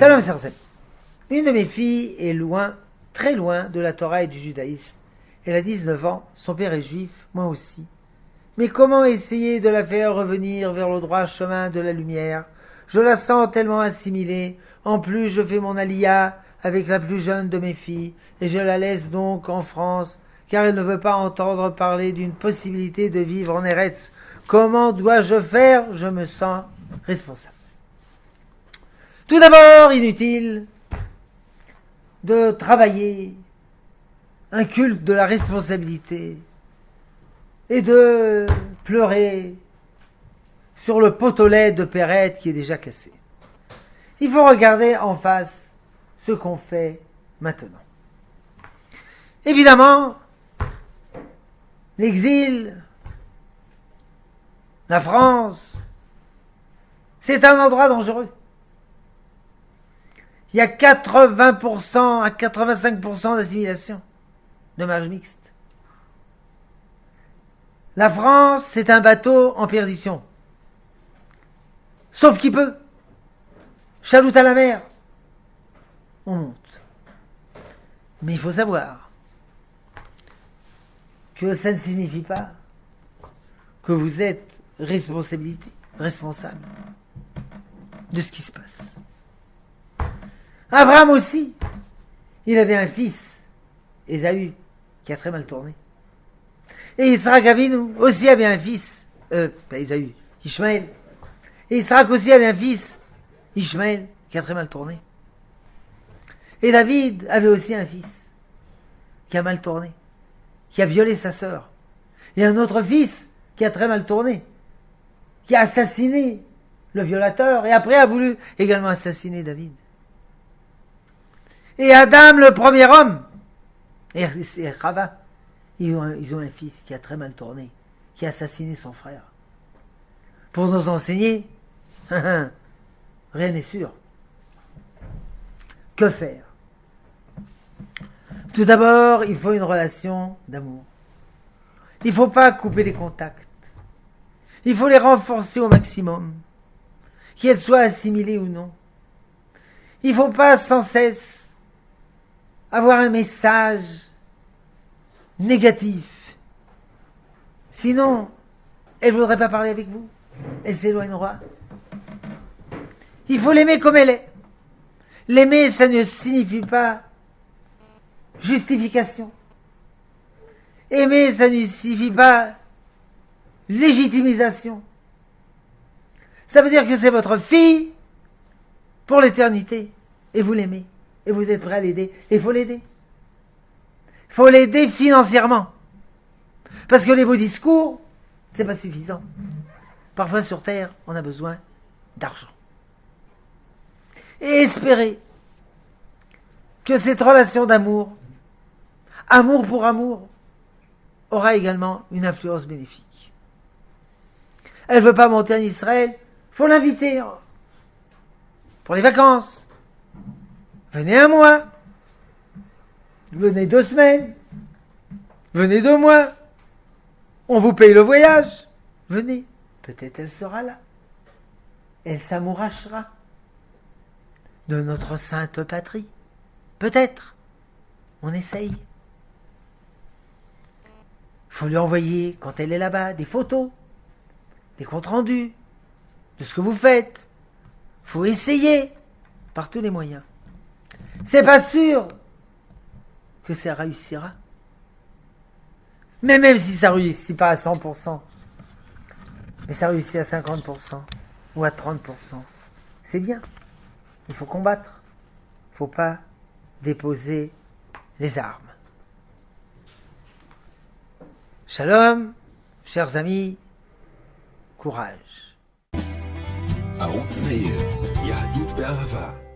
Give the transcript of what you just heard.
Shalom, chers amis. Une de mes filles est loin, très loin de la Torah et du judaïsme. Elle a 19 ans, son père est juif, moi aussi. Mais comment essayer de la faire revenir vers le droit chemin de la lumière? Je la sens tellement assimilée. En plus, je fais mon aliyah avec la plus jeune de mes filles, et je la laisse donc en France, car elle ne veut pas entendre parler d'une possibilité de vivre en Eretz. Comment dois-je faire? Je me sens responsable. Tout d'abord, inutile de travailler un culte de la responsabilité et de pleurer sur le pot-au-lait de Perrette qui est déjà cassé. Il faut regarder en face ce qu'on fait maintenant. Évidemment, l'exil, la France, c'est un endroit dangereux. Il y a 80% à 85% d'assimilation de mariage mixte. La France, c'est un bateau en perdition. Sauf qui peut. Chaloute à la mer. On monte. Mais il faut savoir que ça ne signifie pas que vous êtes responsable de ce qui se passe. Abraham aussi, il avait un fils, Ésaü, qui a très mal tourné. Et Yitzhak Avinu aussi avait un fils, Ésaü, Ishmaël. Et Yitzhak aussi avait un fils, Ishmaël, qui a très mal tourné. Et David avait aussi un fils, qui a mal tourné, qui a violé sa sœur. Et un autre fils, qui a très mal tourné, qui a assassiné le violateur, et après a voulu également assassiner David. Et Adam, le premier homme, et Chava, ils ont un fils qui a très mal tourné, qui a assassiné son frère. Pour nous enseigner, rien n'est sûr. Que faire? Tout d'abord, il faut une relation d'amour. Il ne faut pas couper les contacts. Il faut les renforcer au maximum, qu'elles soient assimilées ou non. Il ne faut pas sans cesse avoir un message négatif. Sinon, elle ne voudrait pas parler avec vous. Elle s'éloignera. Il faut l'aimer comme elle est. L'aimer, ça ne signifie pas justification. Aimer, ça ne signifie pas légitimisation. Ça veut dire que c'est votre fille pour l'éternité. Et vous l'aimez. Et vous êtes prêt à l'aider. Et il faut l'aider. Il faut l'aider financièrement. Parce que les beaux discours, c'est pas suffisant. Parfois sur Terre, on a besoin d'argent. Et espérer que cette relation d'amour, amour pour amour, aura également une influence bénéfique. Elle ne veut pas monter en Israël, il faut l'inviter pour les vacances. Venez un mois, venez 2 semaines, venez 2 mois, on vous paye le voyage, venez, peut-être elle sera là, elle s'amourachera de notre sainte patrie, peut-être, on essaye. Il faut lui envoyer, quand elle est là-bas, des photos, des comptes rendus, de ce que vous faites. Il faut essayer, par tous les moyens. C'est pas sûr que ça réussira. Mais même si ça réussit pas à 100%, mais ça réussit à 50% ou à 30%, c'est bien. Il faut combattre. Il ne faut pas déposer les armes. Shalom, chers amis, courage. ערוץ מאיר, יהדות באהבה.